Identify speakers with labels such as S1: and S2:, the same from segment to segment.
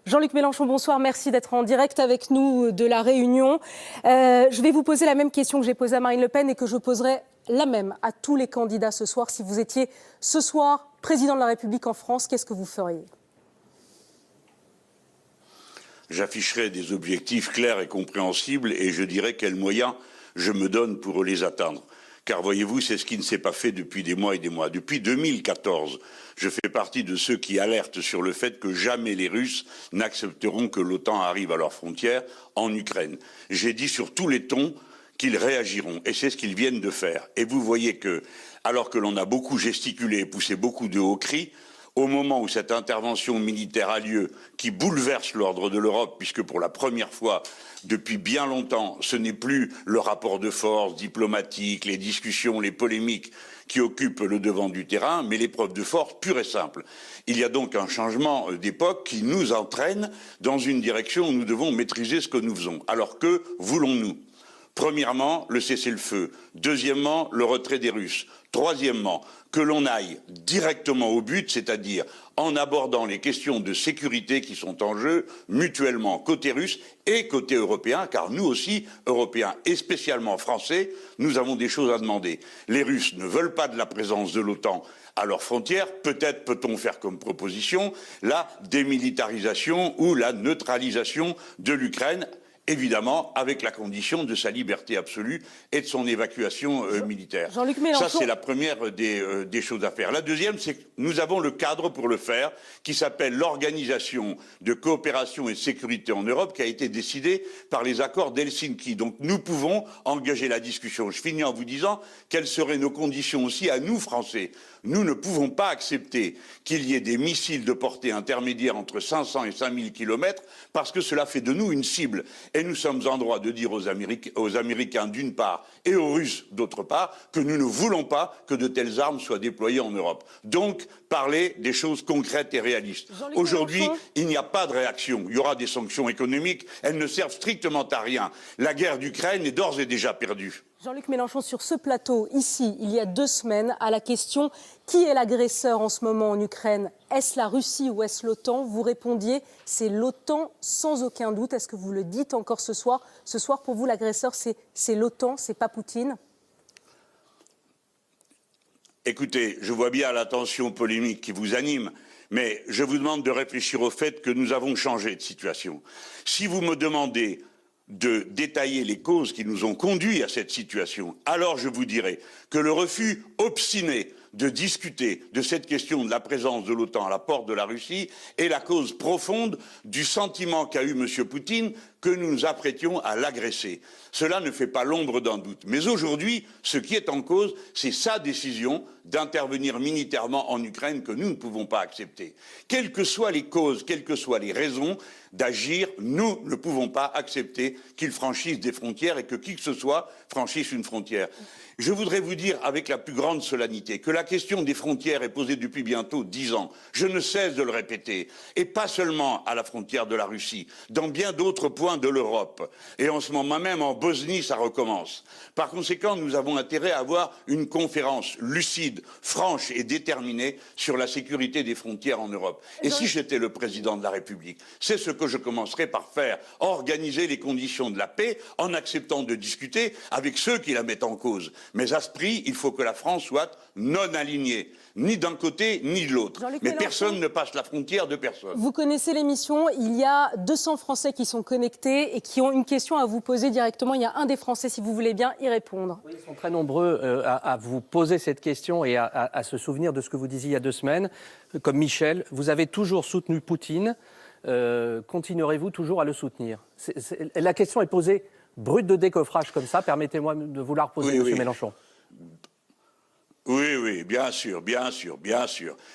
S1: Jean-Luc Mélenchon, bonsoir. Merci d'être en direct avec nous de La Réunion. Je vais vous poser la même question que j'ai posée à Marine Le Pen et que je poserai la même à tous les candidats ce soir. Si vous étiez ce soir président de la République en France, qu'est-ce que vous feriez ?
S2: J'afficherai des objectifs clairs et compréhensibles et je dirai quels moyens je me donne pour les atteindre. Car voyez-vous, c'est ce qui ne s'est pas fait depuis des mois et des mois. Depuis 2014, je fais partie de ceux qui alertent sur le fait que jamais les Russes n'accepteront que l'OTAN arrive à leurs frontières en Ukraine. J'ai dit sur tous les tons qu'ils réagiront, et c'est ce qu'ils viennent de faire. Et vous voyez que, alors que l'on a beaucoup gesticulé et poussé beaucoup de hauts cris, au moment où cette intervention militaire a lieu, qui bouleverse l'ordre de l'Europe, puisque pour la première fois depuis bien longtemps, ce n'est plus le rapport de force diplomatique, les discussions, les polémiques qui occupent le devant du terrain, mais l'épreuve de force pure et simple. Il y a donc un changement d'époque qui nous entraîne dans une direction où nous devons maîtriser ce que nous faisons. Alors que voulons-nous ? Premièrement, le cessez-le-feu. Deuxièmement, le retrait des Russes. Troisièmement, que l'on aille directement au but, c'est-à-dire en abordant les questions de sécurité qui sont en jeu mutuellement côté russe et côté européen, car nous aussi, Européens et spécialement Français, nous avons des choses à demander. Les Russes ne veulent pas de la présence de l'OTAN à leurs frontières. Peut-être peut-on faire comme proposition la démilitarisation ou la neutralisation de l'Ukraine, évidemment, avec la condition de sa liberté absolue et de son évacuation militaire.
S1: Jean-Luc Mélenchon.
S2: Ça, c'est la première des choses à faire. La deuxième, c'est que nous avons le cadre pour le faire, qui s'appelle l'Organisation de coopération et de sécurité en Europe, qui a été décidée par les accords d'Helsinki. Donc nous pouvons engager la discussion. Je finis en vous disant quelles seraient nos conditions aussi à nous, Français. Nous ne pouvons pas accepter qu'il y ait des missiles de portée intermédiaire entre 500 et 5000 kilomètres, parce que cela fait de nous une cible. Et nous sommes en droit de dire aux Américains d'une part et aux Russes d'autre part que nous ne voulons pas que de telles armes soient déployées en Europe. Donc, parler des choses concrètes et réalistes. Aujourd'hui, il n'y a pas de réaction. Il y aura des sanctions économiques. Elles ne servent strictement à rien. La guerre d'Ukraine est d'ores et déjà perdue.
S1: Jean-Luc Mélenchon, sur ce plateau, ici, il y a 2 semaines, à la question « Qui est l'agresseur en ce moment en Ukraine ? Est-ce la Russie ou est-ce l'OTAN ?» Vous répondiez « C'est l'OTAN sans aucun doute ». Est-ce que vous le dites encore ce soir ? Ce soir, pour vous, l'agresseur, c'est l'OTAN, c'est pas Poutine ?
S2: Écoutez, je vois bien la tension polémique qui vous anime, mais je vous demande de réfléchir au fait que nous avons changé de situation. Si vous me demandez de détailler les causes qui nous ont conduits à cette situation, alors je vous dirai que le refus obstiné de discuter de cette question de la présence de l'OTAN à la porte de la Russie est la cause profonde du sentiment qu'a eu M. Poutine que nous nous apprêtions à l'agresser. Cela ne fait pas l'ombre d'un doute. Mais aujourd'hui, ce qui est en cause, c'est sa décision d'intervenir militairement en Ukraine que nous ne pouvons pas accepter. Quelles que soient les causes, quelles que soient les raisons d'agir, nous ne pouvons pas accepter qu'il franchisse des frontières et que qui que ce soit franchisse une frontière. Je voudrais vous dire avec la plus grande solennité que la question des frontières est posée depuis bientôt 10 ans. Je ne cesse de le répéter. Et pas seulement à la frontière de la Russie, dans bien d'autres points de l'Europe. Et en ce moment même, en Bosnie, ça recommence. Par conséquent, nous avons intérêt à avoir une conférence lucide, franche et déterminée sur la sécurité des frontières en Europe. Et si j'étais le président de la République, c'est ce que je commencerais par faire. Organiser les conditions de la paix en acceptant de discuter avec ceux qui la mettent en cause. Mais à ce prix, il faut que la France soit non alignée, ni d'un côté ni de l'autre. Mais personne ne passe la frontière de personne.
S1: Vous connaissez l'émission, il y a 200 Français qui sont connectés et qui ont une question à vous poser directement. Il y a un des Français, si vous voulez bien y répondre.
S3: Oui, ils sont très nombreux à vous poser cette question et à se souvenir de ce que vous disiez il y a 2 semaines. Comme Michel, vous avez toujours soutenu Poutine. Continuerez-vous toujours à le soutenir ? La question est posée brute de décoffrage comme ça. Permettez-moi de vous la reposer, M. Mélenchon.
S2: Oui, bien sûr.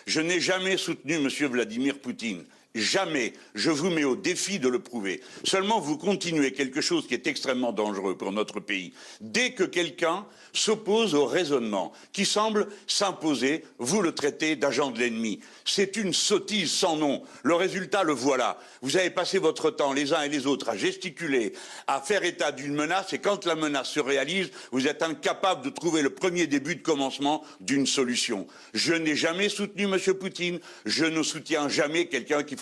S2: Je n'ai jamais soutenu M. Vladimir Poutine. Jamais. Je vous mets au défi de le prouver. Seulement, vous continuez quelque chose qui est extrêmement dangereux pour notre pays. Dès que quelqu'un s'oppose au raisonnement qui semble s'imposer, vous le traitez d'agent de l'ennemi. C'est une sottise sans nom. Le résultat, le voilà. Vous avez passé votre temps, les uns et les autres, à gesticuler, à faire état d'une menace, et quand la menace se réalise, vous êtes incapable de trouver le premier début de commencement d'une solution. Je n'ai jamais soutenu M. Poutine. Je ne soutiens jamais quelqu'un qui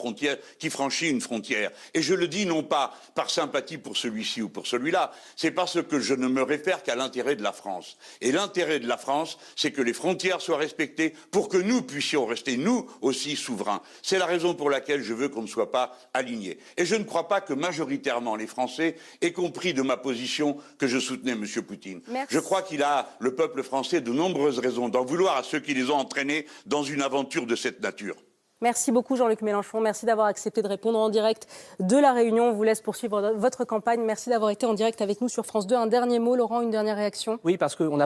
S2: qui franchit une frontière. Et je le dis non pas par sympathie pour celui-ci ou pour celui-là, c'est parce que je ne me réfère qu'à l'intérêt de la France. Et l'intérêt de la France, c'est que les frontières soient respectées pour que nous puissions rester, nous aussi, souverains. C'est la raison pour laquelle je veux qu'on ne soit pas alignés. Et je ne crois pas que majoritairement les Français aient compris de ma position que je soutenais M. Poutine.
S1: Merci.
S2: Je crois qu'il a, le peuple français, de nombreuses raisons d'en vouloir à ceux qui les ont entraînés dans une aventure de cette nature.
S1: Merci beaucoup Jean-Luc Mélenchon, merci d'avoir accepté de répondre en direct de La Réunion. On vous laisse poursuivre votre campagne. Merci d'avoir été en direct avec nous sur France 2. Un dernier mot, Laurent, une dernière réaction?
S3: Oui, parce qu'on a